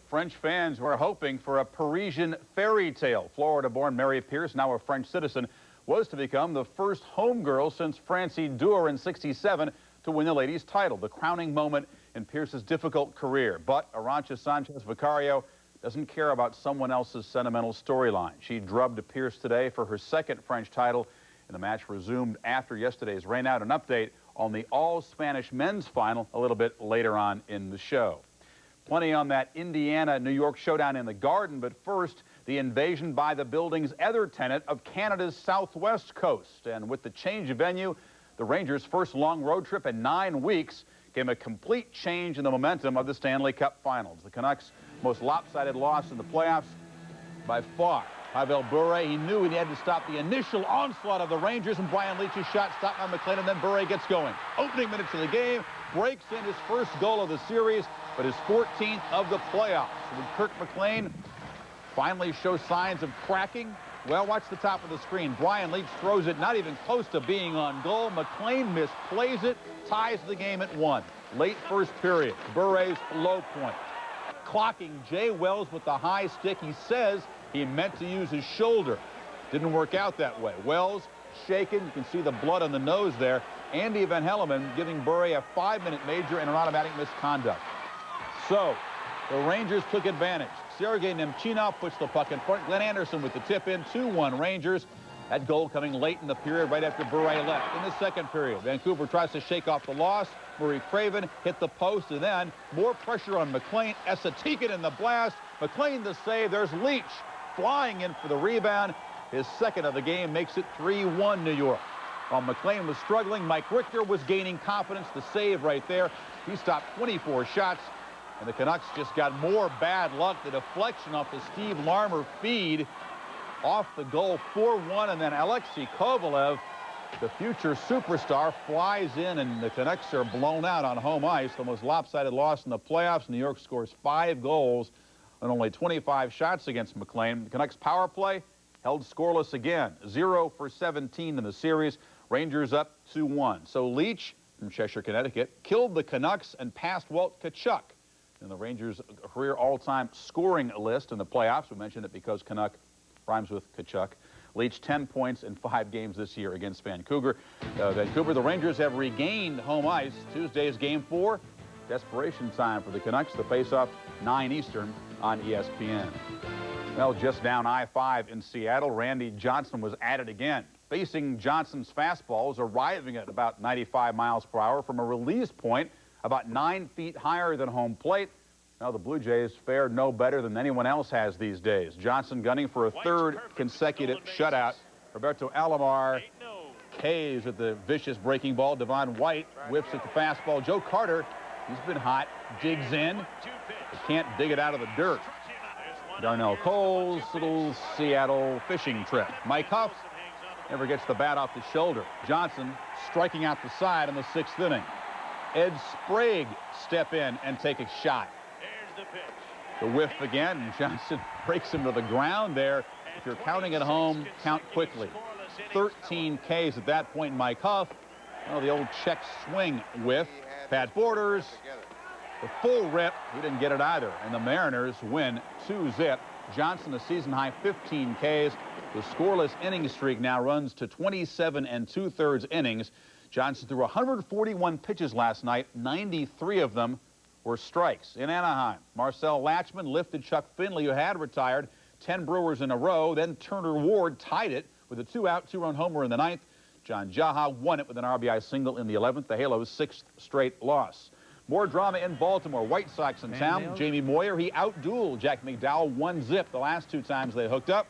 French fans were hoping for a Parisian fairy tale. Florida-born Mary Pierce, now a French citizen, was to become the first homegirl since Francie Dewar in '67 to win the ladies' title, the crowning moment in Pierce's difficult career. But Arantxa Sanchez Vicario doesn't care about someone else's sentimental storyline. She drubbed Pierce today for her second French title, and the match resumed after yesterday's rain out. An update on the all-Spanish men's final a little bit later on in the show. Plenty on that Indiana-New York showdown in the Garden, but first, the invasion by the building's other tenant of Canada's southwest coast. And with the change of venue, the Rangers' first long road trip in 9 weeks came a complete change in the momentum of the Stanley Cup Finals. The Canucks' most lopsided loss in the playoffs by far. Pavel Bure, he knew he had to stop the initial onslaught of the Rangers, and Brian Leetch's shot stopped by McLean, and then Bure gets going. Opening minutes of the game, breaks in his first goal of the series, but his 14th of the playoffs. When Kirk McLean finally shows signs of cracking, well, watch the top of the screen. Brian Leetch throws it not even close to being on goal. McLean misplays it, ties the game at 1. Late first period, Bure's low point. Clocking Jay Wells with the high stick. He says he meant to use his shoulder. Didn't work out that way. Wells shaken. You can see the blood on the nose there. Andy Van Hellemond giving Bure a 5-minute major and an automatic misconduct. So the Rangers took advantage. Sergei Nemchinov puts the puck in front. Glenn Anderson with the tip in. 2-1 Rangers. That goal coming late in the period, right after Bure left. In the second period, Vancouver tries to shake off the loss. Murray Craven hit the post, and then more pressure on McLean. Esatikin in the blast. McLean the save. There's Leetch flying in for the rebound. His second of the game makes it 3-1 New York. While McLean was struggling, Mike Richter was gaining confidence. The save right there. He stopped 24 shots, and the Canucks just got more bad luck. The deflection off the Steve Larmer feed off the goal, 4-1, and then Alexei Kovalev, the future superstar, flies in, and the Canucks are blown out on home ice. The most lopsided loss in the playoffs. New York scores 5 goals on only 25 shots against McLean. The Canucks power play held scoreless again, 0 for 17 in the series. Rangers up 2-1. So Leetch from Cheshire, Connecticut, killed the Canucks and passed Walt Tkachuk in the Rangers' career all-time scoring list in the playoffs. We mentioned it because Canuck rhymes with Tkachuk. Leetch 10 points in 5 games this year against Vancouver. The Rangers have regained home ice. Tuesday's Game 4. Desperation time for the Canucks. The face-off 9 Eastern on ESPN. Well, just down I-5 in Seattle, Randy Johnson was at it again. Facing Johnson's fastballs arriving at about 95 miles per hour from a release point about 9 feet higher than home plate. Now the Blue Jays fared no better than anyone else has these days. Johnson gunning for a third consecutive shutout. Roberto Alomar K's at the vicious breaking ball. Devon White whips at the fastball. Joe Carter, he's been hot, digs in, but can't dig it out of the dirt. Darnell Cole's little Seattle fishing trip. Mike Huff never gets the bat off the shoulder. Johnson striking out the side in the 6th inning. Ed Sprague step in and take a shot. The whiff again, and Johnson breaks him to the ground there. If you're counting at home, count quickly. 13 Ks at that point. Mike Huff, well, the old check swing whiff. Pat Borders, the full rip. He didn't get it either, and the Mariners win 2-0. Johnson, a season-high 15 Ks. The scoreless inning streak now runs to 27 2/3 innings. Johnson threw 141 pitches last night. 93 of them were strikes. In Anaheim, Marcel Latchman lifted Chuck Finley, who had retired 10 Brewers in a row. Then Turner Ward tied it with a 2-out, 2-run homer in the 9th. John Jaha won it with an RBI single in the 11th. The Halos' 6th straight loss. More drama in Baltimore. White Sox in town. Jamie Moyer, he outdueled Jack McDowell 1-zip the last 2 times they hooked up.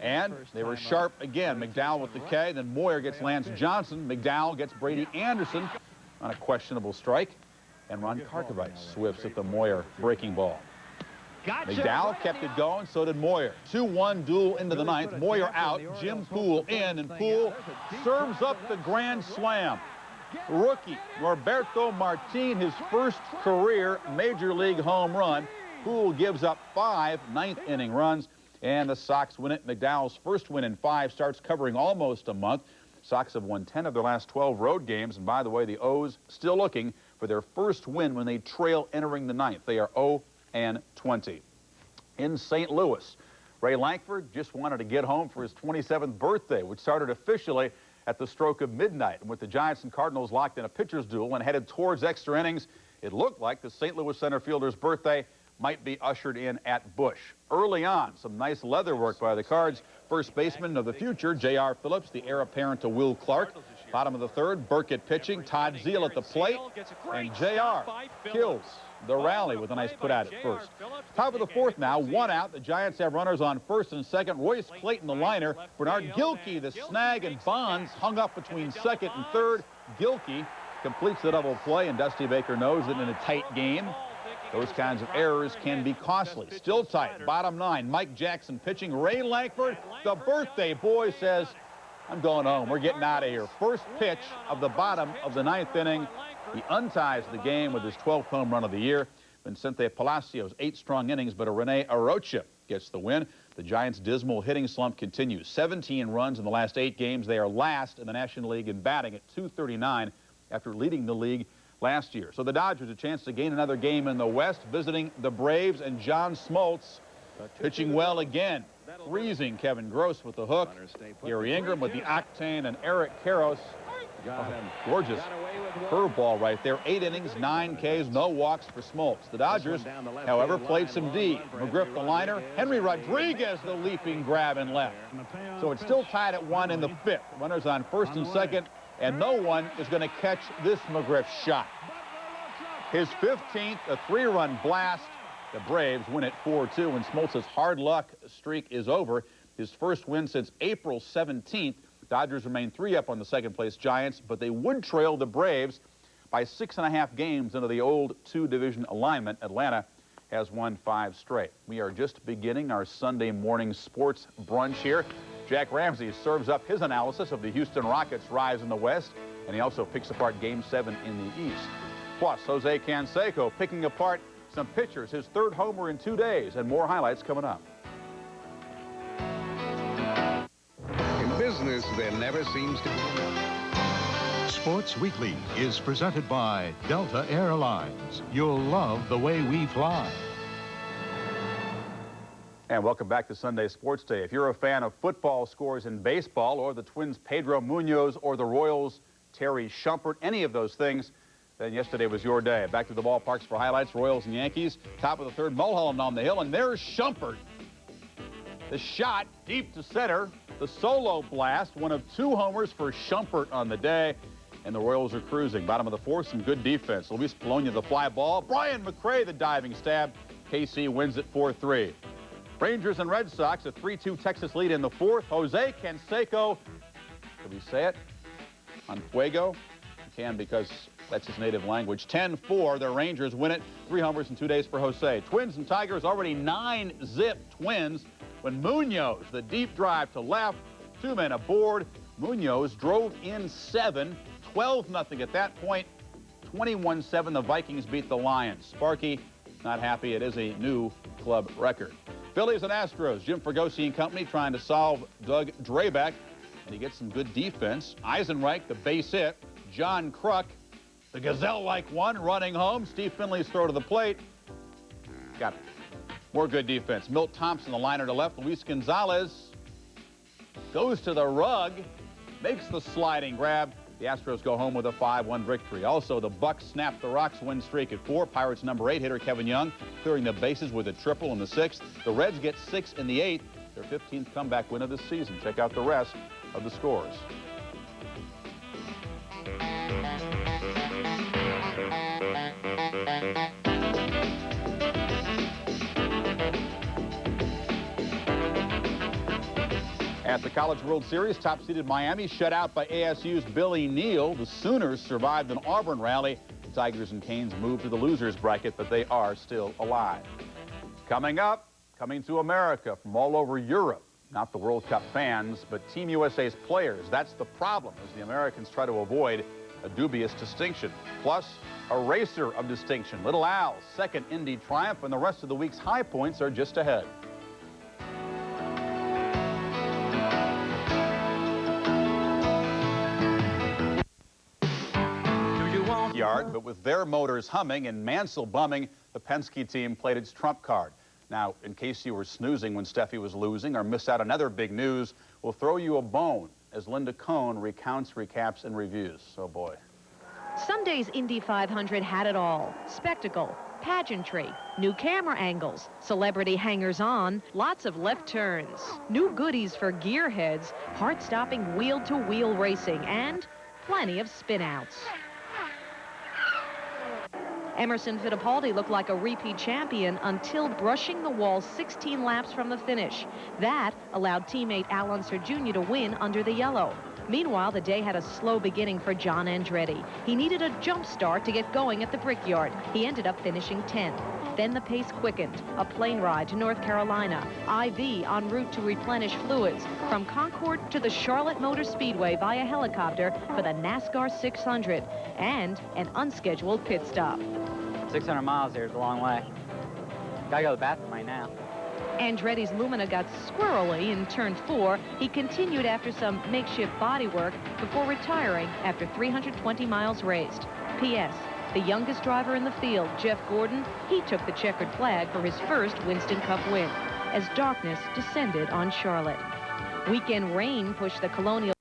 And they were sharp again. McDowell with the K. Then Moyer gets Lance Johnson. McDowell gets Brady Anderson on a questionable strike. And Ron Karkovic swifts at the Moyer breaking ball. McDowell kept it going, so did Moyer. 2-1 duel into the 9th. Moyer out, Jim Poole in, and Poole serves up the grand slam. Rookie Norberto Martin, his first career major league home run. Poole gives up 5 ninth-inning runs, and the Sox win it. McDowell's first win in 5 starts, covering almost a month. Sox have won 10 of their last 12 road games, and by the way, the O's still looking for their first win when they trail entering the 9th. They are 0 20. In St. Louis, Ray Lankford just wanted to get home for his 27th birthday, which started officially at the stroke of midnight. And with the Giants and Cardinals locked in a pitcher's duel and headed towards extra innings, it looked like the St. Louis center fielder's birthday might be ushered in at Busch. Early on, some nice leather work by the Cards. First baseman of the future, J.R. Phillips, the heir apparent to Will Clark. Bottom of the third, Burkett pitching, Todd Zeile at the plate, and J.R. kills the rally with a nice put out at first. Top of the fourth now, one out. The Giants have runners on first and second. Royce Clayton, the liner. Bernard Gilkey, the snag, and Bonds hung up between second and third. Gilkey completes the double play, and Dusty Baker knows that in a tight game, those kinds of errors can be costly. Still tight. Bottom nine, Mike Jackson pitching. Ray Lankford, the birthday boy, says, I'm going home. We're getting out of here. First pitch of the bottom of the ninth inning. He unties the game with his 12th home run of the year. Vincente Palacios, 8 strong innings, but a Rene Arocha gets the win. The Giants' dismal hitting slump continues. 17 runs in the last 8 games. They are last in the National League in batting at .239 after leading the league last year. So the Dodgers a chance to gain another game in the West, visiting the Braves, and John Smoltz pitching well again. Freezing Kevin Gross with the hook. Gary Ingram with the octane, and Eric Karros. Gorgeous curveball right there. 8 innings, 9 Ks, no walks for Smoltz. The Dodgers, however, played some D. McGriff the liner. Henry Rodriguez the leaping grab and left. So it's still tied at 1 in the 5th. Runners on first and second, and no one is going to catch this McGriff shot. His 15th, a 3-run blast. The Braves win at 4-2, and Smoltz's hard luck streak is over. His first win since April 17th. Dodgers remain 3 up on the second-place Giants, but they would trail the Braves by 6.5 games into the old 2-division alignment. Atlanta has won 5 straight. We are just beginning our Sunday morning sports brunch here. Jack Ramsey serves up his analysis of the Houston Rockets' rise in the West, and he also picks apart Game 7 in the East. Plus, Jose Canseco picking apart some pitchers, his 3rd homer in 2 days, and more highlights coming up. In business, there never seems to be. Sports Weekly is presented by Delta Airlines. You'll love the way we fly. And welcome back to Sunday Sports Day. If you're a fan of football scores in baseball, or the Twins' Pedro Munoz, or the Royals' Terry Shumpert, any of those things, then yesterday was your day. Back to the ballparks for highlights. Royals and Yankees. Top of the 3rd, Mulholland on the hill, and there's Shumpert. The shot deep to center. The solo blast, one of 2 homers for Shumpert on the day, and the Royals are cruising. Bottom of the 4th, some good defense. Luis Polonia the fly ball. Brian McRae the diving stab. KC wins at 4-3. Rangers and Red Sox, a 3-2 Texas lead in the 4th. Jose Canseco, could we say it? On Fuego? You can, because that's his native language. 10-4, the Rangers win it. 3 homers in 2 days for Jose. Twins and Tigers already 9-zip Twins when Munoz, the deep drive to left, 2 men aboard. Munoz drove in 7, 12-0 at that point. 21-7, the Vikings beat the Lions. Sparky not happy. It is a new club record. Phillies and Astros, Jim Fregosi and company trying to solve Doug Drabek, and he gets some good defense. Eisenreich, the base hit. John Kruk, the gazelle-like one, running home. Steve Finley's throw to the plate. Got it. More good defense. Milt Thompson, the liner to left. Luis Gonzalez goes to the rug, makes the sliding grab. The Astros go home with a 5-1 victory. Also, the Bucks snap the Rocks' win streak at 4. Pirates' number 8 hitter Kevin Young clearing the bases with a triple in the 6th. The Reds get 6 in the 8th. Their 15th comeback win of the season. Check out the rest of the scores. At the College World Series, top-seeded Miami shut out by ASU's Billy Neal. The Sooners survived an Auburn rally. The Tigers and Canes moved to the losers bracket, but they are still alive. Coming up, coming to America from all over Europe. Not the World Cup fans, but Team USA's players. That's the problem as the Americans try to avoid a dubious distinction. Plus, a racer of distinction. Little Al's second Indy triumph, and the rest of the week's high points are just ahead. Yard, but with their motors humming and Mansell bumming, the Penske team played its trump card. Now, in case you were snoozing when Steffi was losing or missed out on other big news, we'll throw you a bone as Linda Cohn recounts, recaps, and reviews. Oh, boy. Sunday's Indy 500 had it all. Spectacle, pageantry, new camera angles, celebrity hangers-on, lots of left turns, new goodies for gearheads, heart-stopping wheel-to-wheel racing, and plenty of spin-outs. Emerson Fittipaldi looked like a repeat champion until brushing the wall 16 laps from the finish. That allowed teammate Al Unser Jr. to win under the yellow. Meanwhile, the day had a slow beginning for John Andretti. He needed a jump start to get going at the Brickyard. He ended up finishing 10th. Then the pace quickened. A plane ride to North Carolina. IV en route to replenish fluids. From Concord to the Charlotte Motor Speedway via helicopter for the NASCAR 600. And an unscheduled pit stop. 600 miles there is a long way. Gotta go to the bathroom right now. Andretti's Lumina got squirrely in turn 4. He continued after some makeshift body work before retiring after 320 miles raced. P.S. The youngest driver in the field, Jeff Gordon, he took the checkered flag for his first Winston Cup win as darkness descended on Charlotte. Weekend rain pushed the Colonial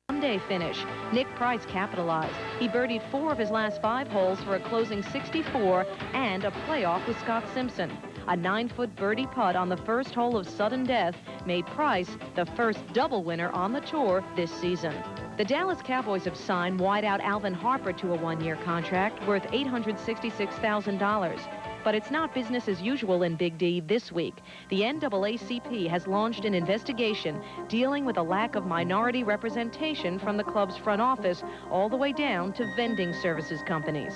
Sunday finish. Nick Price capitalized. He birdied 4 of his last 5 holes for a closing 64 and a playoff with Scott Simpson. A 9-foot birdie putt on the first hole of sudden death made Price the first double winner on the tour this season. The Dallas Cowboys have signed wideout Alvin Harper to a 1-year contract worth $866,000. But it's not business as usual in Big D this week. The NAACP has launched an investigation dealing with a lack of minority representation from the club's front office all the way down to vending services companies.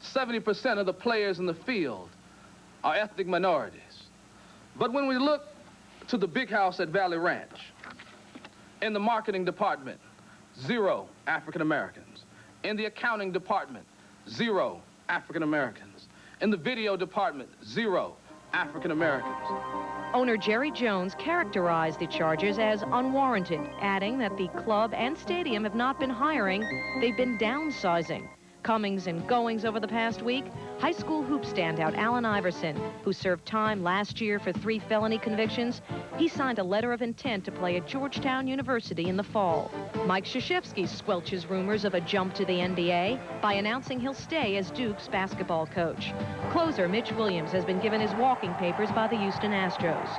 70% of the players in the field are ethnic minorities. But when we look to the big house at Valley Ranch, in the marketing department, 0 African Americans. In the accounting department, 0 African Americans. In the video department, 0 African Americans. Owner Jerry Jones characterized the charges as unwarranted, adding that the club and stadium have not been hiring, they've been downsizing. Comings and goings over the past week, high school hoop standout Allen Iverson, who served time last year for 3 felony convictions, he signed a letter of intent to play at Georgetown University in the fall. Mike Krzyzewski squelches rumors of a jump to the NBA by announcing he'll stay as Duke's basketball coach. Closer Mitch Williams has been given his walking papers by the Houston Astros.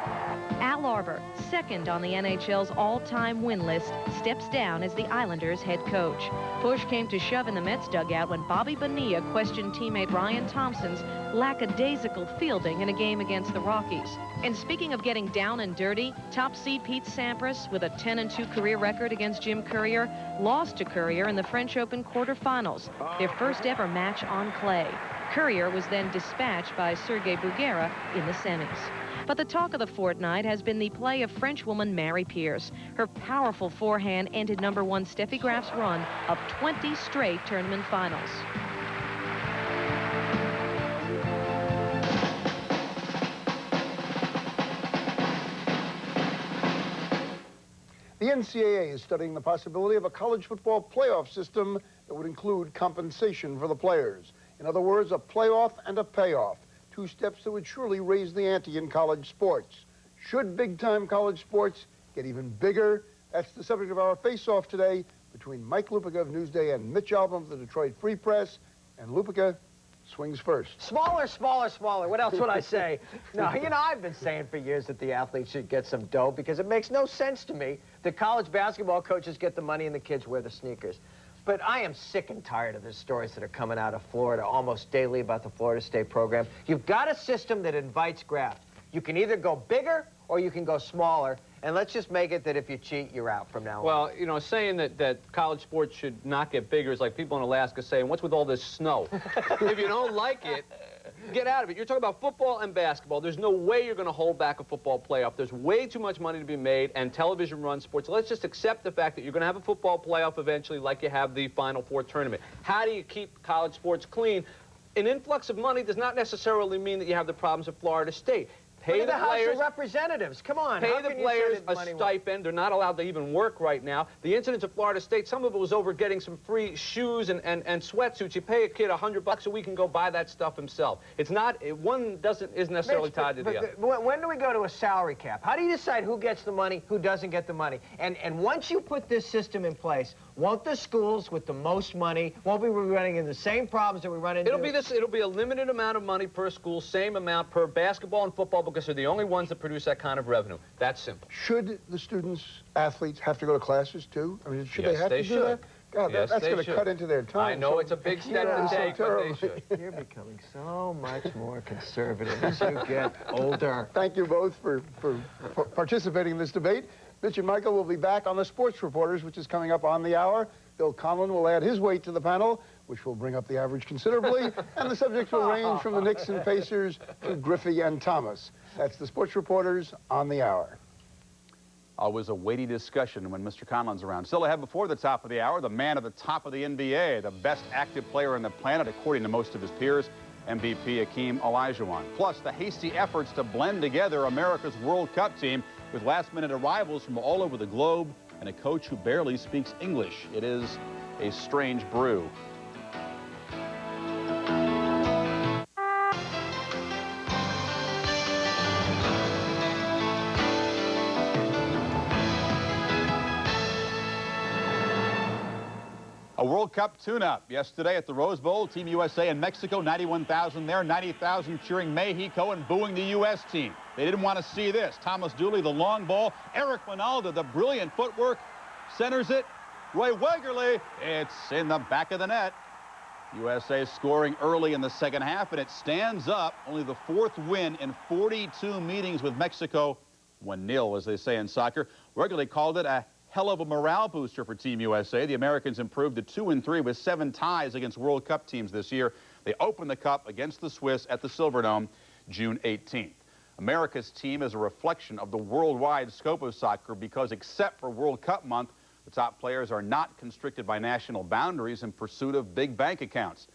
Al Arbour, second on the NHL's all-time win list, steps down as the Islanders' head coach. Push came to shove in the Mets dugout when Bobby Bonilla questioned teammate Ryan Thompson's lackadaisical fielding in a game against the Rockies. And speaking of getting down and dirty, top seed Pete Sampras, with a 10-2 career record against Jim Courier, lost to Courier in the French Open quarterfinals, their first ever match on clay. Courier was then dispatched by Sergei Bruguera in the semis. But the talk of the fortnight has been the play of Frenchwoman Mary Pierce. Her powerful forehand ended #1 Steffi Graf's run of 20 straight tournament finals. The NCAA is studying the possibility of a college football playoff system that would include compensation for the players. In other words, a playoff and a payoff. 2 steps that would surely raise the ante in college sports. Should big-time college sports get even bigger? That's the subject of our face-off today between Mike Lupica of Newsday and Mitch Albom of the Detroit Free Press. And Lupica swings first. Smaller, smaller, smaller. What else would I say? No, you know, I've been saying for years that the athletes should get some dough because it makes no sense to me that college basketball coaches get the money and the kids wear the sneakers. But I am sick and tired of the stories that are coming out of Florida almost daily about the Florida State program. You've got a system that invites graft. You can either go bigger or you can go smaller. And let's just make it that if you cheat, you're out from now on. Well, you know, saying that college sports should not get bigger is like people in Alaska saying, what's with all this snow? If you don't like it, get out of it. You're talking about football and basketball. There's no way you're going to hold back a football playoff. There's way too much money to be made, and television runs sports. So let's just accept the fact that you're going to have a football playoff eventually like you have the Final Four tournament. How do you keep college sports clean? An influx of money does not necessarily mean that you have the problems of Florida State. Pay the House players. of Representatives. Come on. Pay the players a stipend. They're not allowed to even work right now. The incidents at Florida State, some of it was over getting some free shoes and sweatsuits. You pay a kid $100 a week and go buy that stuff himself. It's not, one isn't necessarily tied to the other. When do we go to a salary cap? How do you decide who gets the money, who doesn't get the money? And once you put this system in place, won't the schools with the most money, won't we be running into the same problems that we run into? It'll be a limited amount of money per school, same amount per basketball and football, because they're the only ones that produce that kind of revenue. That's simple. Should the students, athletes, have to go to classes too? I mean, should Yes, they have to do that? God, Yes, that's they going to should. cut into their time. I know it's a big step to take, but they should. You're becoming so much more conservative as you get older. Thank you both for participating in this debate. Mitch and Michael will be back on the Sports Reporters, which is coming up on the hour. Bill Conlon will add his weight to the panel, which will bring up the average considerably, and the subjects will range from the Knicks and Pacers to Griffey and Thomas. That's the Sports Reporters on the hour. Always a weighty discussion when Mr. Conlon's around. Still ahead before the top of the hour, the man at the top of the NBA, the best active player on the planet, according to most of his peers, MVP Hakeem Olajuwon. Plus, the hasty efforts to blend together America's World Cup team with last-minute arrivals from all over the globe and a coach who barely speaks English. It is a strange brew. A World Cup tune-up yesterday at the Rose Bowl. Team USA and Mexico, 91,000 there, 90,000 cheering Mexico and booing the U.S. team. They didn't want to see this. Thomas Dooley, the long ball. Eric Winalda, the brilliant footwork, centers it. Roy Wegerle, it's in the back of the net. USA scoring early in the second half, and it stands up. Only the fourth win in 42 meetings with Mexico. 1-0, as they say in soccer. Wegerle called it a hell of a morale booster for Team USA. The Americans improved to 2-3 with 7 ties against World Cup teams this year. They opened the Cup against the Swiss at the Silverdome June 18th. America's team is a reflection of the worldwide scope of soccer because except for World Cup month, the top players are not constricted by national boundaries in pursuit of big bank accounts.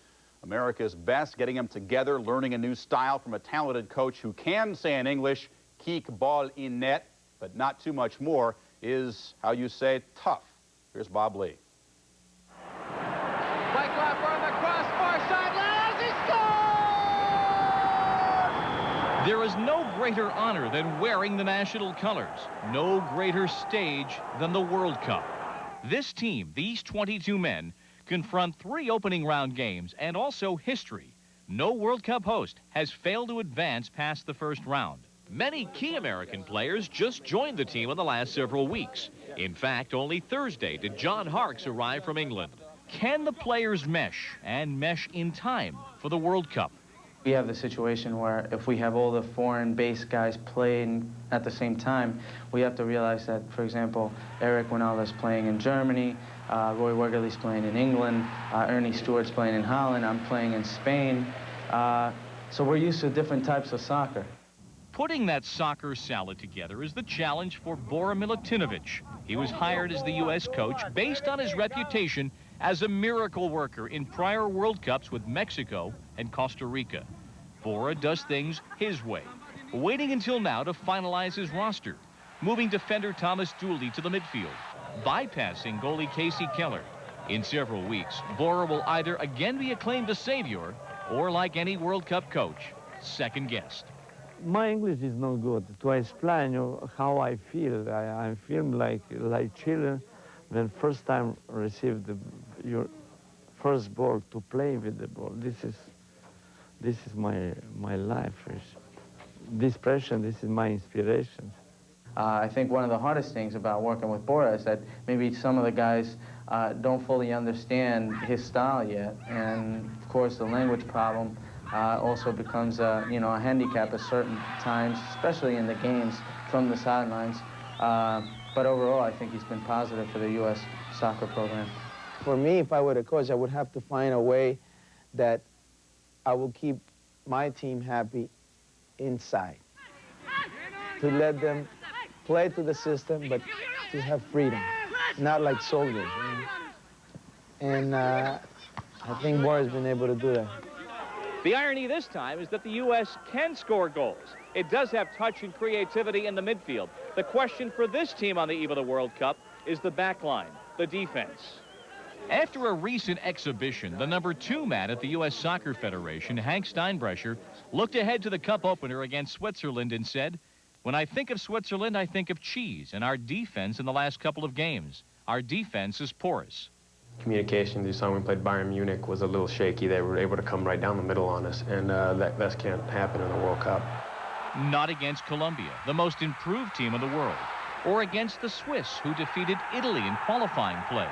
America's best, getting them together, learning a new style from a talented coach who can say in English, kick ball in net, but not too much more, is, how you say, tough. Here's Bob Lee. Mike Laffer on the crossbar sideline. He scores! There is no greater honor than wearing the national colors. No greater stage than the World Cup. This team, these 22 men, confront 3 opening round games and also history. No World Cup host has failed to advance past the first round. Many key American players just joined the team in the last several weeks. In fact, only Thursday did John Harkes arrive from England. Can the players mesh and mesh in time for the World Cup? We have the situation where if we have all the foreign-based guys playing at the same time, we have to realize that, for example, Eric Winalda's playing in Germany, Roy Wegerle's playing in England, Ernie Stewart's playing in Holland, I'm playing in Spain. So we're used to different types of soccer. Putting that soccer salad together is the challenge for Bora Milutinovic. He was hired as the U.S. coach based on his reputation as a miracle worker in prior World Cups with Mexico and Costa Rica. Bora does things his way, waiting until now to finalize his roster, moving defender Thomas Dooley to the midfield, bypassing goalie Casey Keller. In several weeks, Bora will either again be acclaimed a savior or, like any World Cup coach, second-guessed. My English is not good. To explain you how I feel, I feel like children when first time received your first ball to play with the ball. This is my life. This passion, this is my inspiration. I think one of the hardest things about working with Bora is that maybe some of the guys don't fully understand his style yet, and of course the language problem also becomes a handicap at certain times, especially in the games from the sidelines. But overall, I think he's been positive for the U.S. soccer program. For me, if I were the coach, I would have to find a way that I will keep my team happy inside, to let them play to the system, but to have freedom, not like soldiers. And I think Bora's been able to do that. The irony this time is that the U.S. can score goals. It does have touch and creativity in the midfield. The question for this team on the eve of the World Cup is the back line, the defense. After a recent exhibition, the number 2 man at the U.S. Soccer Federation, Hank Steinbrecher, looked ahead to the cup opener against Switzerland and said, "When I think of Switzerland, I think of cheese and our defense in the last couple of games. Our defense is porous." Communication, you saw when we played Bayern Munich, was a little shaky. They were able to come right down the middle on us, and that can't happen in a World Cup. Not against Colombia, the most improved team in the world, or against the Swiss, who defeated Italy in qualifying play.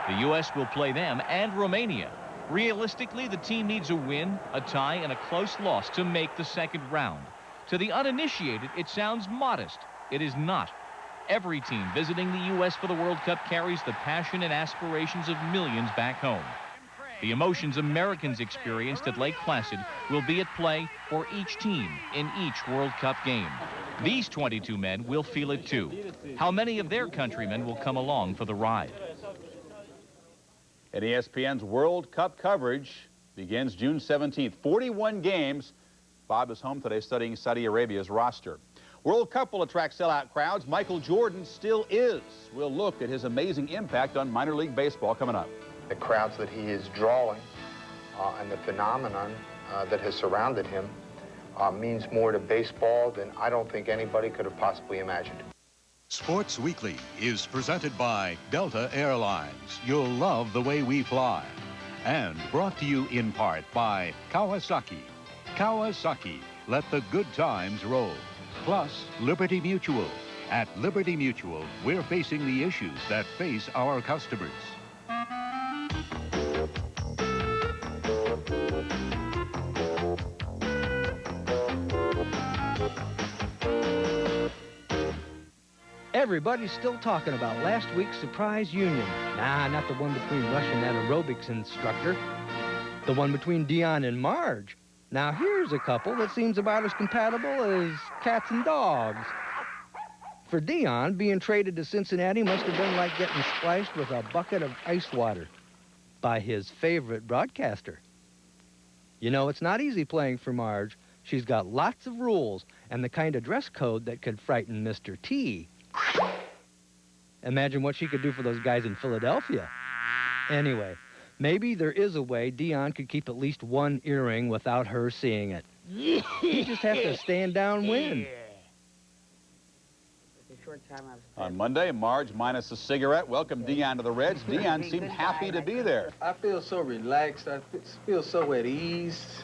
The U.S. will play them and Romania. Realistically, the team needs a win, a tie, and a close loss to make the second round. To the uninitiated, it sounds modest. It is not. Every team visiting the U.S. for the World Cup carries the passion and aspirations of millions back home. The emotions Americans experienced at Lake Placid will be at play for each team in each World Cup game. These 22 men will feel it too. How many of their countrymen will come along for the ride? And ESPN's World Cup coverage begins June 17th. 41 games. Bob is home today studying Saudi Arabia's roster. World Cup will attract sellout crowds. Michael Jordan still is. We'll look at his amazing impact on minor league baseball coming up. The crowds that he is drawing and the phenomenon that has surrounded him means more to baseball than I don't think anybody could have possibly imagined. Sports Weekly is presented by Delta Airlines. You'll love the way we fly. And brought to you in part by Kawasaki. Kawasaki, let the good times roll. Plus, Liberty Mutual. At Liberty Mutual, we're facing the issues that face our customers. Everybody's still talking about last week's surprise union. Nah, not the one between Rush and that aerobics instructor. The one between Dion and Marge. Now here's a couple that seems about as compatible as cats and dogs. For Dion, being traded to Cincinnati must have been like getting splashed with a bucket of ice water by his favorite broadcaster. You know, it's not easy playing for Marge. She's got lots of rules and the kind of dress code that could frighten Mr. T. Imagine what she could do for those guys in Philadelphia. Anyway, maybe there is a way Dion could keep at least one earring without her seeing it. You just have to stand downwind. On Monday, Marge minus a cigarette welcomed Dion to the Reds. Dion seemed happy to be there. I feel so relaxed. I feel so at ease.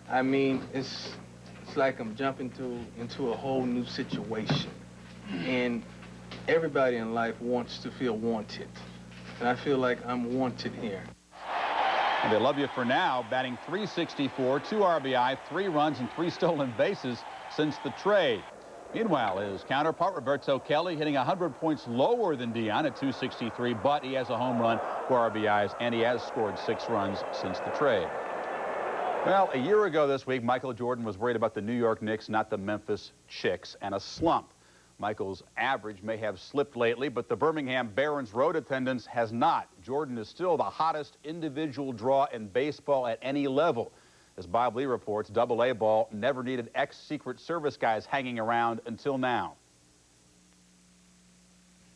I mean, it's like I'm jumping into a whole new situation. And everybody in life wants to feel wanted. And I feel like I'm wanted here. And they love you for now, batting .364, 2 RBI, 3 runs, and 3 stolen bases since the trade. Meanwhile, his counterpart, Roberto Kelly, hitting 100 points lower than Dion at .263, but he has a home run, 4 RBIs, and he has scored 6 runs since the trade. Well, a year ago this week, Michael Jordan was worried about the New York Knicks, not the Memphis Chicks, and a slump. Michael's average may have slipped lately, but the Birmingham Barons road attendance has not. Jordan is still the hottest individual draw in baseball at any level. As Bob Lee reports, Double-A ball never needed ex-Secret Service guys hanging around until now.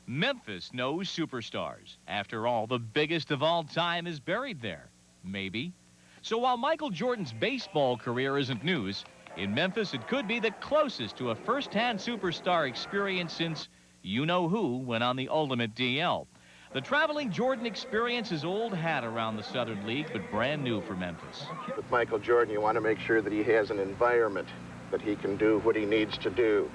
Memphis knows superstars. After all, the biggest of all time is buried there. Maybe. So while Michael Jordan's baseball career isn't news, in Memphis it could be the closest to a first-hand superstar experience since you-know-who went on the ultimate DL. The traveling Jordan experience is old hat around the Southern League, but brand new for Memphis. With Michael Jordan, you want to make sure that he has an environment that he can do what he needs to do.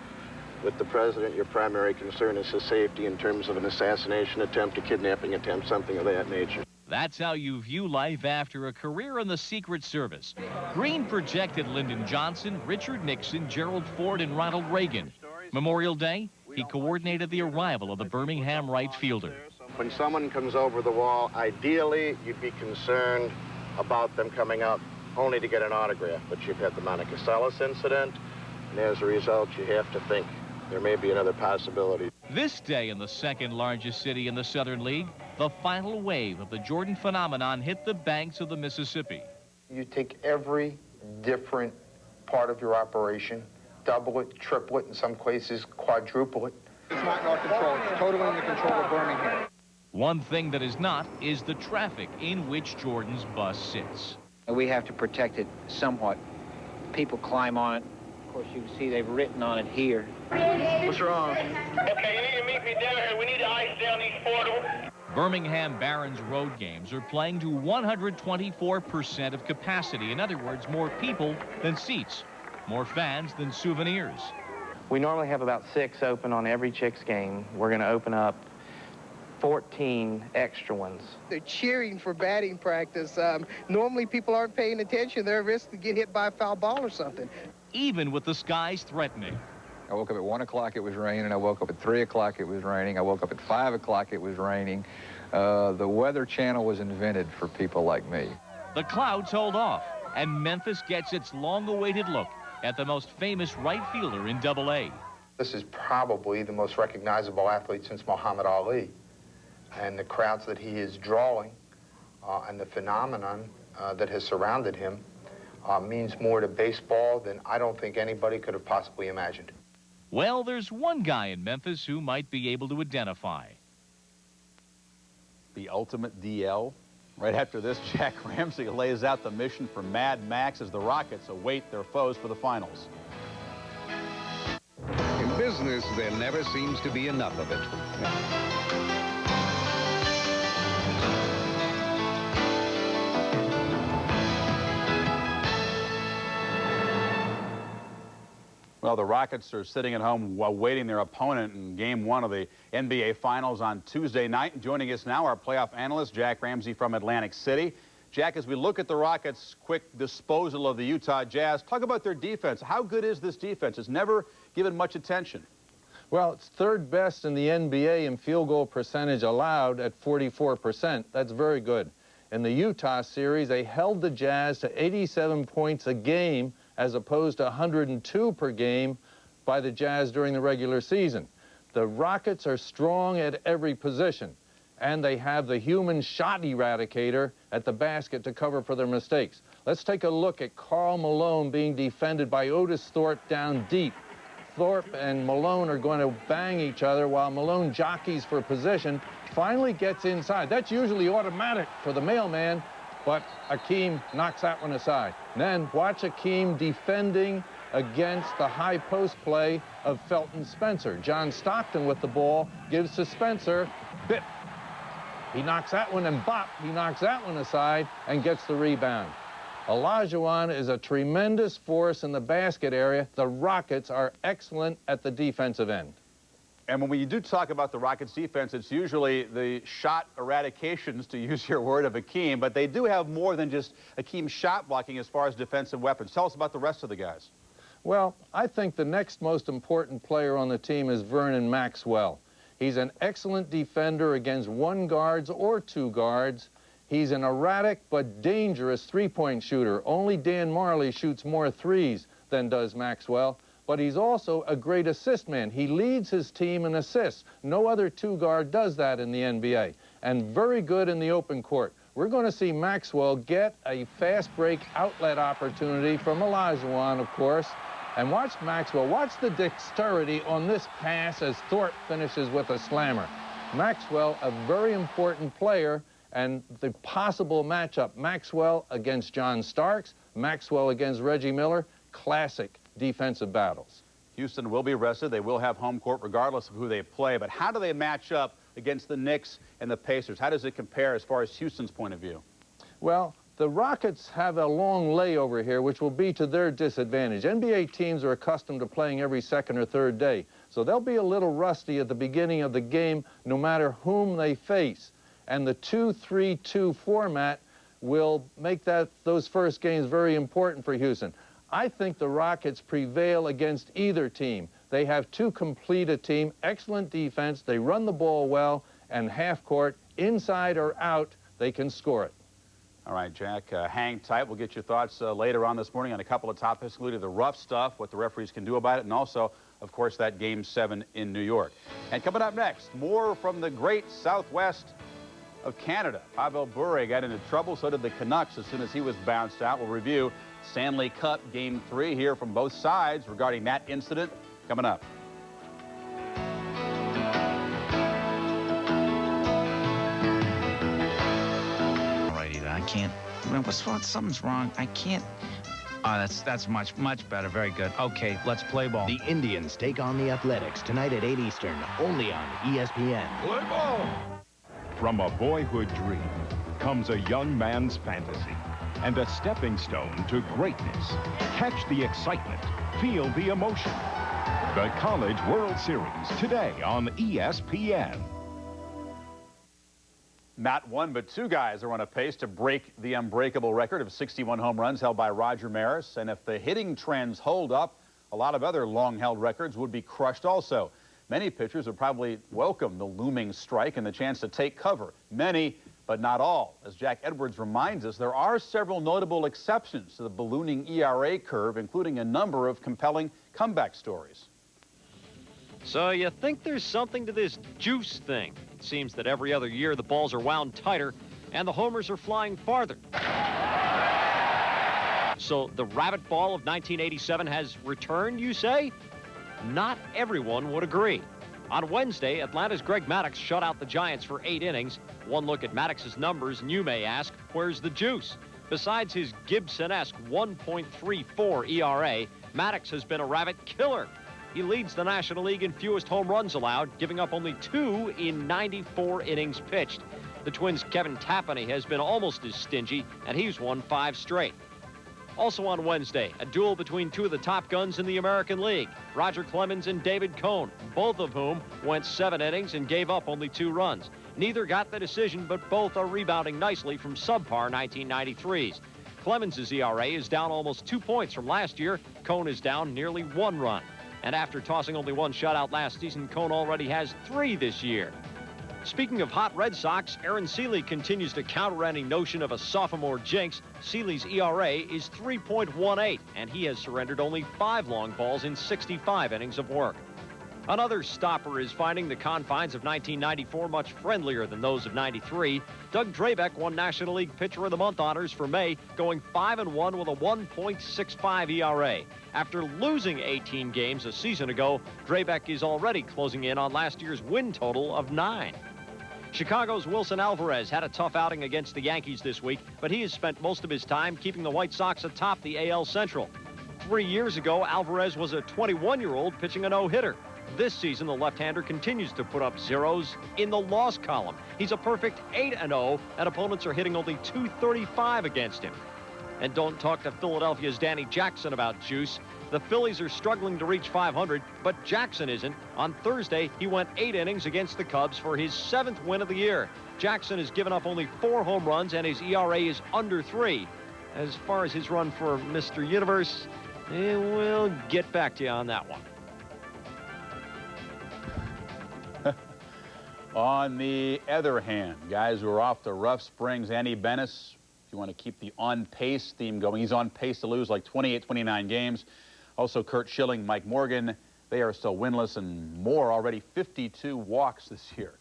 With the president, your primary concern is his safety in terms of an assassination attempt, a kidnapping attempt, something of that nature. That's how you view life after a career in the Secret Service. Green projected Lyndon Johnson, Richard Nixon, Gerald Ford, and Ronald Reagan. Memorial Day, he coordinated the arrival of the Birmingham right fielder. When someone comes over the wall, ideally, you'd be concerned about them coming out only to get an autograph. But you've had the Monica Seles incident, and as a result, you have to think there may be another possibility. This day in the second largest city in the Southern League, the final wave of the Jordan phenomenon hit the banks of the Mississippi. You take every different part of your operation, double it, triple it, in some cases quadruple it. It's not in our control. It's totally in the control of Birmingham. One thing that is not is the traffic in which Jordan's bus sits. We have to protect it somewhat. People climb on it. Of course, you can see they've written on it here. What's wrong? Okay, you need to meet me down here. We need to ice down these portals. Birmingham Barons road games are playing to 124% of capacity. In other words, more people than seats, more fans than souvenirs. We normally have about 6 open on every Chicks game. We're going to open up 14 extra ones. They're cheering for batting practice. Normally people aren't paying attention. They're at risk to get hit by a foul ball or something. Even with the skies threatening. I woke up at 1 o'clock, it was raining. I woke up at 3 o'clock, it was raining. I woke up at 5 o'clock, it was raining. The Weather Channel was invented for people like me. The clouds hold off, and Memphis gets its long-awaited look at the most famous right fielder in Double-A. This is probably the most recognizable athlete since Muhammad Ali. And the crowds that he is drawing and the phenomenon that has surrounded him means more to baseball than I don't think anybody could have possibly imagined. Well, there's one guy in Memphis who might be able to identify. The ultimate DL. Right after this, Jack Ramsey lays out the mission for Mad Max as the Rockets await their foes for the finals. In business, there never seems to be enough of it. Well, the Rockets are sitting at home while waiting their opponent in Game 1 of the NBA Finals on Tuesday night. Joining us now, our playoff analyst, Jack Ramsey from Atlantic City. Jack, as we look at the Rockets' quick disposal of the Utah Jazz, talk about their defense. How good is this defense? It's never given much attention. Well, it's third best in the NBA in field goal percentage allowed at 44%. That's very good. In the Utah series, they held the Jazz to 87 points a game as opposed to 102 per game by the Jazz during the regular season. The Rockets are strong at every position, and they have the human shot eradicator at the basket to cover for their mistakes. Let's take a look at Karl Malone being defended by Otis Thorpe down deep. Thorpe and Malone are going to bang each other while Malone jockeys for position, finally gets inside. That's usually automatic for the mailman, but Akeem knocks that one aside. And then watch Akeem defending against the high post play of Felton Spencer. John Stockton with the ball gives to Spencer. Bip. He knocks that one, and bop, he knocks that one aside and gets the rebound. Olajuwon is a tremendous force in the basket area. The Rockets are excellent at the defensive end. And when we do talk about the Rockets' defense, it's usually the shot eradications, to use your word, of Akeem, but they do have more than just Akeem shot blocking as far as defensive weapons. Tell us about the rest of the guys. Well, I think the next most important player on the team is Vernon Maxwell. He's an excellent defender against 1 guards or 2 guards. He's an erratic but dangerous three-point shooter. Only Dan Marley shoots more threes than does Maxwell. But he's also a great assist man. He leads his team in assists. No other 2-guard does that in the NBA. And very good in the open court. We're going to see Maxwell get a fast break outlet opportunity from Olajuwon, of course. And watch Maxwell. Watch the dexterity on this pass as Thorpe finishes with a slammer. Maxwell, a very important player, and the possible matchup, Maxwell against John Starks, Maxwell against Reggie Miller, classic defensive battles. Houston will be rested. They will have home court regardless of who they play. But how do they match up against the Knicks and the Pacers? How does it compare as far as Houston's point of view? Well, the Rockets have a long layover here, which will be to their disadvantage. NBA teams are accustomed to playing every second or third day, so they'll be a little rusty at the beginning of the game no matter whom they face. And the 2-3-2 format will make those first games very important for Houston. I think the Rockets prevail against either team. They have too complete a team, excellent defense, they run the ball well, and half court, inside or out, they can score it. All right, Jack, hang tight. We'll get your thoughts later on this morning on a couple of topics, including the rough stuff, what the referees can do about it, and also, of course, that Game 7 in New York. And coming up next, more from the great Southwest of Canada. Pavel Bure got into trouble, so did the Canucks as soon as he was bounced out. We'll review Stanley Cup Game 3 here from both sides regarding that incident coming up. Alrighty, I can't. Something's wrong. I can't. Oh, that's much better. Very good. Okay, let's play ball. The Indians take on the Athletics tonight at 8 Eastern, only on ESPN. Play ball! From a boyhood dream comes a young man's fantasy and a stepping stone to greatness. Catch the excitement. Feel the emotion. The College World Series today on ESPN. Not one, but two guys are on a pace to break the unbreakable record of 61 home runs held by Roger Maris. And if the hitting trends hold up, a lot of other long-held records would be crushed also. Many pitchers would probably welcome the looming strike and the chance to take cover. Many, but not all. As Jack Edwards reminds us, there are several notable exceptions to the ballooning ERA curve, including a number of compelling comeback stories. So you think there's something to this juice thing? It seems that every other year the balls are wound tighter and the homers are flying farther. So the rabbit ball of 1987 has returned, you say? Not everyone would agree. On Wednesday, Atlanta's Greg Maddux shut out the Giants for 8 innings. One look at Maddox's numbers, and you may ask, where's the juice? Besides his Gibson-esque 1.34 ERA, Maddux has been a rabbit killer. He leads the National League in fewest home runs allowed, giving up only 2 in 94 innings pitched. The Twins' Kevin Tapani has been almost as stingy, and he's won 5 straight. Also on Wednesday, a duel between two of the top guns in the American League, Roger Clemens and David Cone, both of whom went 7 innings and gave up only 2 runs. Neither got the decision, but both are rebounding nicely from subpar 1993s. Clemens' ERA is down almost 2 points from last year. Cone is down nearly 1 run. And after tossing only 1 shutout last season, Cone already has 3 this year. Speaking of hot Red Sox, Aaron Seeley continues to counter any notion of a sophomore jinx. Seeley's ERA is 3.18, and he has surrendered only 5 long balls in 65 innings of work. Another stopper is finding the confines of 1994 much friendlier than those of 93. Doug Drabek won National League Pitcher of the Month honors for May, going 5-1 with a 1.65 ERA. After losing 18 games a season ago, Drabek is already closing in on last year's win total of 9. Chicago's Wilson Alvarez had a tough outing against the Yankees this week, but he has spent most of his time keeping the White Sox atop the AL Central. 3 years ago, Alvarez was a 21-year-old pitching a no-hitter. This season, the left-hander continues to put up zeros in the loss column. He's a perfect 8-0, and opponents are hitting only .235 against him. And don't talk to Philadelphia's Danny Jackson about juice. The Phillies are struggling to reach 500, but Jackson isn't. On Thursday, he went 8 innings against the Cubs for his 7th win of the year. Jackson has given up only 4 home runs, and his ERA is under 3. As far as his run for Mr. Universe, we'll get back to you on that one. On the other hand, guys who are off to rough springs, Andy Bennis, if you want to keep the on-pace theme going, he's on pace to lose like 28, 29 games. Also, Kurt Schilling, Mike Morgan, they are still winless, and more already 52 walks this year.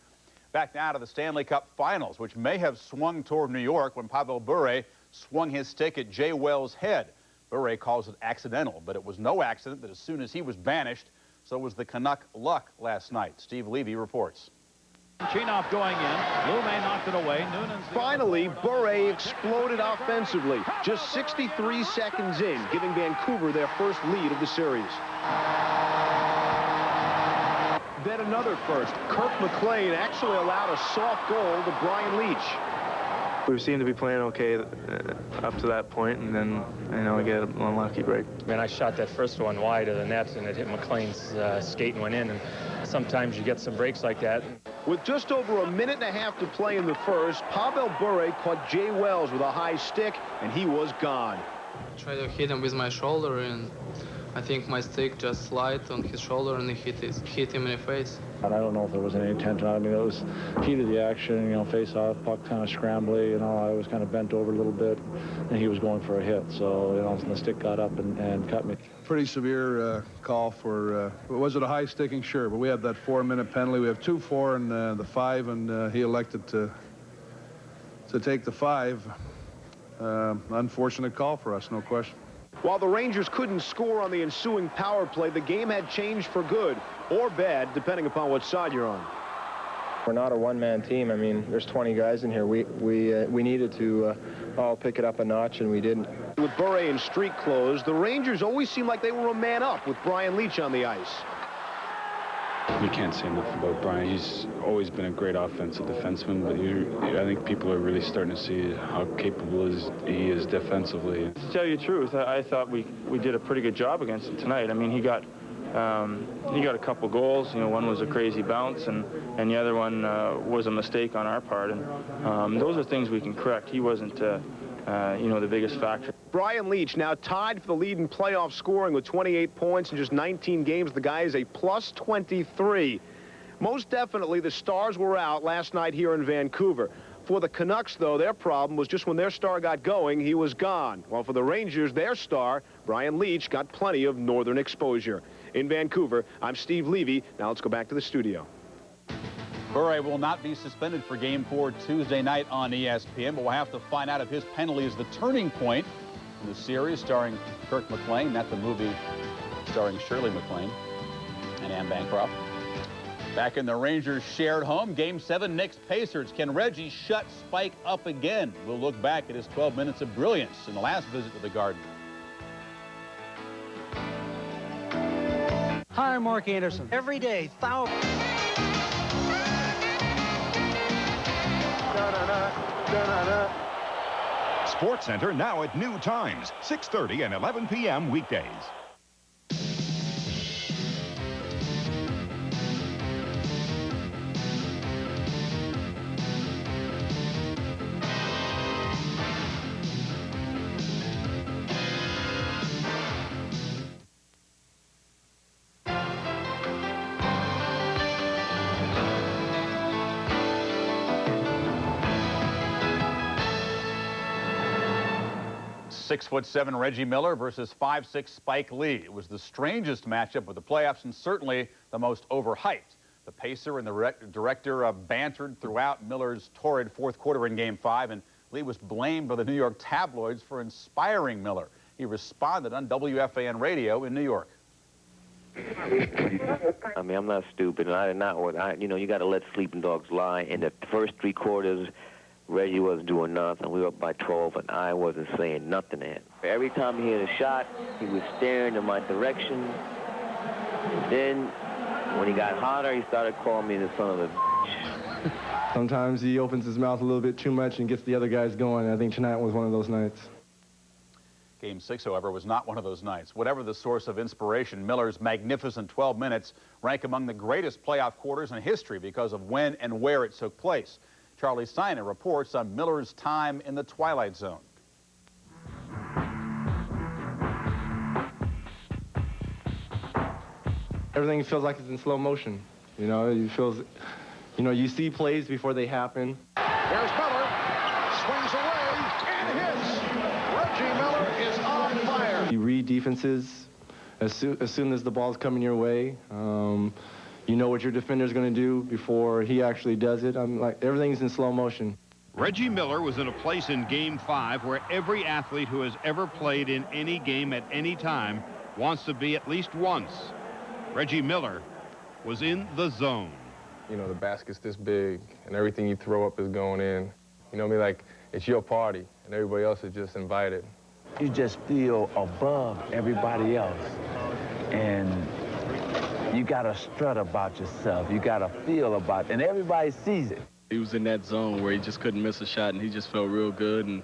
Back now to the Stanley Cup Finals, which may have swung toward New York when Pavel Bure swung his stick at Jay Wells' head. Bure calls it accidental, but it was no accident that as soon as he was banished, so was the Canuck luck last night. Steve Levy reports. Chinov going in. Lume knocked it away. Noonan's Finally, Bure exploded offensively. Just 63 seconds in, giving Vancouver their first lead of the series. Then another first. Kirk McLean actually allowed a soft goal to Brian Leach. We seemed to be playing okay up to that point, and then, I get an unlucky break. Man, I shot that first one wide of the net, and it hit McLean's skate and went in, and sometimes you get some breaks like that. With just over a minute and a half to play in the first, Pavel Bure caught Jay Wells with a high stick, and he was gone. I tried to hit him with my shoulder, and I think my stick just slid on his shoulder, and it hit him in the face. I don't know if there was any intent on it. I mean, it was heat of the action, face off, puck kind of scrambly, I was kind of bent over a little bit, and he was going for a hit. So, and the stick got up and cut me. Pretty severe call for, was it a high sticking? Sure, but we have that 4-minute penalty. We have 2, 4, and the 5, and he elected to to take the 5. Unfortunate call for us, no question. While the Rangers couldn't score on the ensuing power play, the game had changed for good or bad, depending upon what side you're on. We're not a one-man team. I mean, there's 20 guys in here. We needed to all pick it up a notch, and we didn't. With Bure in street clothes, the Rangers always seemed like they were a man up with Brian Leach on the ice. You can't say enough about Brian. He's always been a great offensive defenseman, but I think people are really starting to see how capable he is defensively. To tell you the truth, I thought we did a pretty good job against him tonight. I mean, he got a couple goals. You know, one was a crazy bounce, and the other one was a mistake on our part. And those are things we can correct. He wasn't, the biggest factor. Brian Leach now tied for the lead in playoff scoring with 28 points in just 19 games. The guy is a plus 23. Most definitely, the Stars were out last night here in Vancouver. For the Canucks, though, their problem was just when their star got going, he was gone. While for the Rangers, their star, Brian Leach, got plenty of northern exposure. In Vancouver, I'm Steve Levy. Now let's go back to the studio. Bure will not be suspended for Game 4 Tuesday night on ESPN, but we'll have to find out if his penalty is the turning point in the series starring Kirk McLean, not the movie starring Shirley MacLaine and Anne Bancroft. Back in the Rangers' shared home, Game 7, Knicks-Pacers. Can Reggie shut Spike up again? We'll look back at his 12 minutes of brilliance in the last visit to the Garden. Hi, I'm Mark Anderson. Every day, thousands. Sports Center now at new times, 6:30 and 11 p.m. weekdays. .7 Reggie Miller versus 5'6 Spike Lee. It was the strangest matchup of the playoffs and certainly the most overhyped. The pacer and the director bantered throughout Miller's torrid fourth quarter in Game 5, and Lee was blamed by the New York tabloids for inspiring Miller. He responded on WFAN radio in New York. I mean, I'm not stupid, and I did not. You got to let sleeping dogs lie. In the first 3 quarters, Reggie wasn't doing nothing. We were up by 12, and I wasn't saying nothing to him. Every time he hit a shot, he was staring in my direction. Then, when he got hotter, he started calling me the son of a bitch. Sometimes he opens his mouth a little bit too much and gets the other guys going. I think tonight was one of those nights. Game 6, however, was not one of those nights. Whatever the source of inspiration, Miller's magnificent 12 minutes rank among the greatest playoff quarters in history because of when and where it took place. Charlie Steiner reports on Miller's time in the Twilight Zone. Everything feels like it's in slow motion. You see plays before they happen. There's Miller, swings away and hits. Reggie Miller is on fire. You read defenses as soon as the ball's coming your way. You know what your defender's going to do before he actually does it. Everything's in slow motion. Reggie Miller was in a place in Game 5 where every athlete who has ever played in any game at any time wants to be at least once. Reggie Miller was in the zone. The basket's this big, and everything you throw up is going in. It's your party, and everybody else is just invited. You just feel above everybody else, and you got to strut about yourself. You got to feel about it, and everybody sees it. He was in that zone where he just couldn't miss a shot, and he just felt real good. And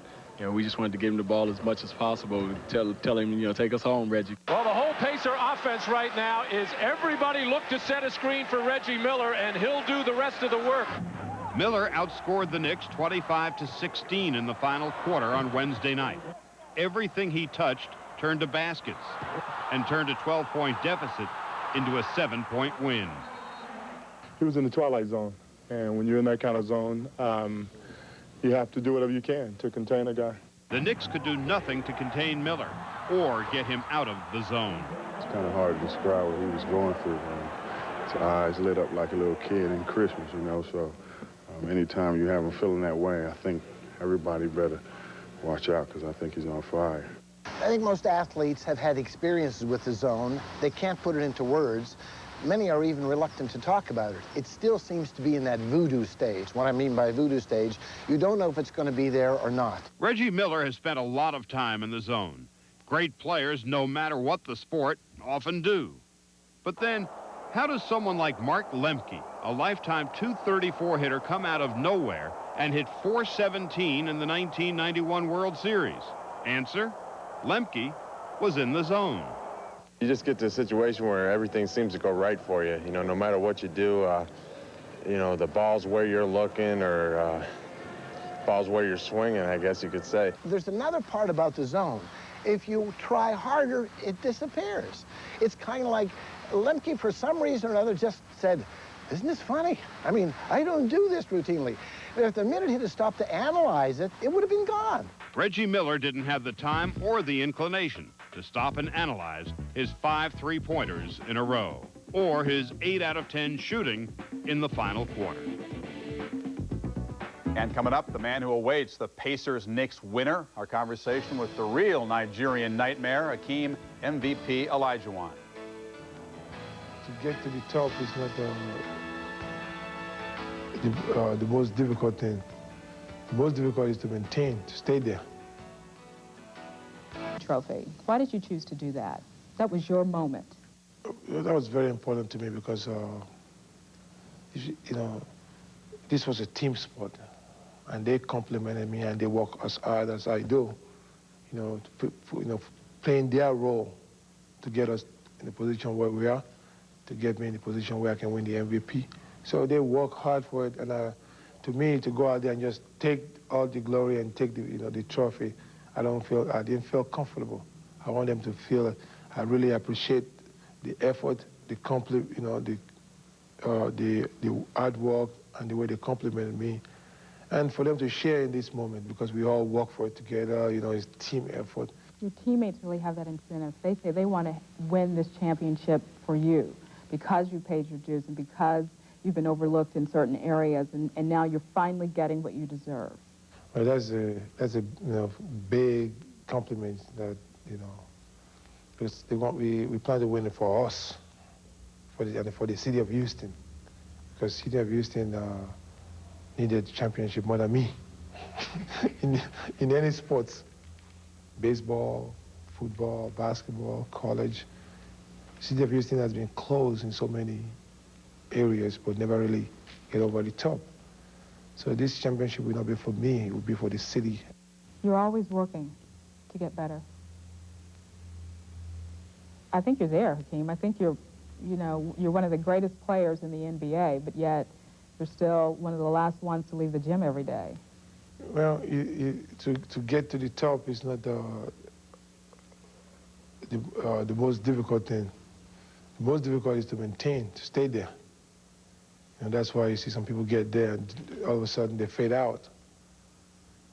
we just wanted to give him the ball as much as possible. Tell him, take us home, Reggie. Well, the whole Pacer offense right now is everybody look to set a screen for Reggie Miller, and he'll do the rest of the work. Miller outscored the Knicks 25-16 in the final quarter on Wednesday night. Everything he touched turned to baskets and turned a 12-point deficit into a 7-point win. He was in the Twilight Zone, and when you're in that kind of zone, you have to do whatever you can to contain a guy. The Knicks could do nothing to contain Miller or get him out of the zone. It's kind of hard to describe what he was going through. His eyes lit up like a little kid in Christmas, so anytime you have him feeling that way, I think everybody better watch out because I think he's on fire. I think most athletes have had experiences with the zone. They can't put it into words. Many are even reluctant to talk about it. It still seems to be in that voodoo stage. What I mean by voodoo stage, you don't know if it's going to be there or not. Reggie Miller has spent a lot of time in the zone. Great players, no matter what the sport, often do. But then, how does someone like Mark Lemke, a lifetime .234 hitter, come out of nowhere and hit .417 in the 1991 World Series? Answer, Lemke was in the zone. You just get to a situation where everything seems to go right for you. You know, no matter what you do, you know, the ball's where you're looking or ball's where you're swinging, I guess you could say. There's another part about the zone. If you try harder, it disappears. It's kind of like Lemke, for some reason or another, just said, isn't this funny? I mean, I don't do this routinely. If the minute he'd have stopped to analyze it, it would have been gone. Reggie Miller didn't have the time or the inclination to stop and analyze his 5 3-pointers in a row or his 8 out of 10 shooting in the final quarter. And coming up, the man who awaits the Pacers-Knicks winner, our conversation with the real Nigerian nightmare, Akeem MVP Olajuwon. To get to the top is not the most difficult thing. The most difficult is to maintain, to stay there. Trophy. Why did you choose to do that? That was your moment. That was very important to me because, you know, this was a team sport. And they complimented me and they work as hard as I do, you know, playing their role to get us in the position where we are, to get me in the position where I can win the MVP. So they work hard for it, and to me, to go out there and just take all the glory and take the, you know, the trophy, I didn't feel comfortable. I want them to feel I really appreciate the effort, the you know, the hard work and the way they complimented me. And for them to share in this moment, because we all work for it together, you know, it's team effort. Your teammates really have that incentive. They say they want to win this championship for you because you paid your dues and because you've been overlooked in certain areas, and now you're finally getting what you deserve. Well, that's a you know, big compliment that, you know, because we plan to win it for us, for the city of Houston, because city of Houston needed championship more than me in any sports, baseball, football, basketball, college. City of Houston has been close in so many areas, but never really get over the top. So this championship will not be for me, it will be for the city. You're always working to get better. I think you're there, Hakeem. I think you're one of the greatest players in the NBA, but yet you're still one of the last ones to leave the gym every day. Well, to get to the top is not the most difficult thing. The most difficult is to maintain, to stay there. And that's why you see some people get there and all of a sudden they fade out.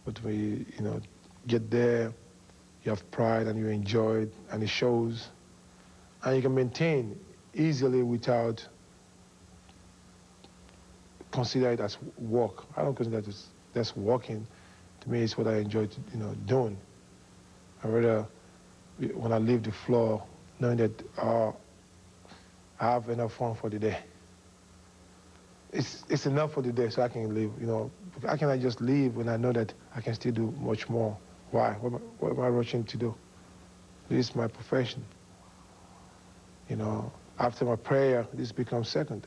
But we, you know, get there, you have pride and you enjoy it and it shows. And you can maintain easily without consider it as work. I don't consider it as working. To me, it's what I enjoy, doing. I rather, when I leave the floor, knowing that I have enough fun for the day. It's enough for the day, so I can leave. How can I just leave when I know that I can still do much more? Why? What am I rushing to do? This is my profession. After my prayer, this becomes second.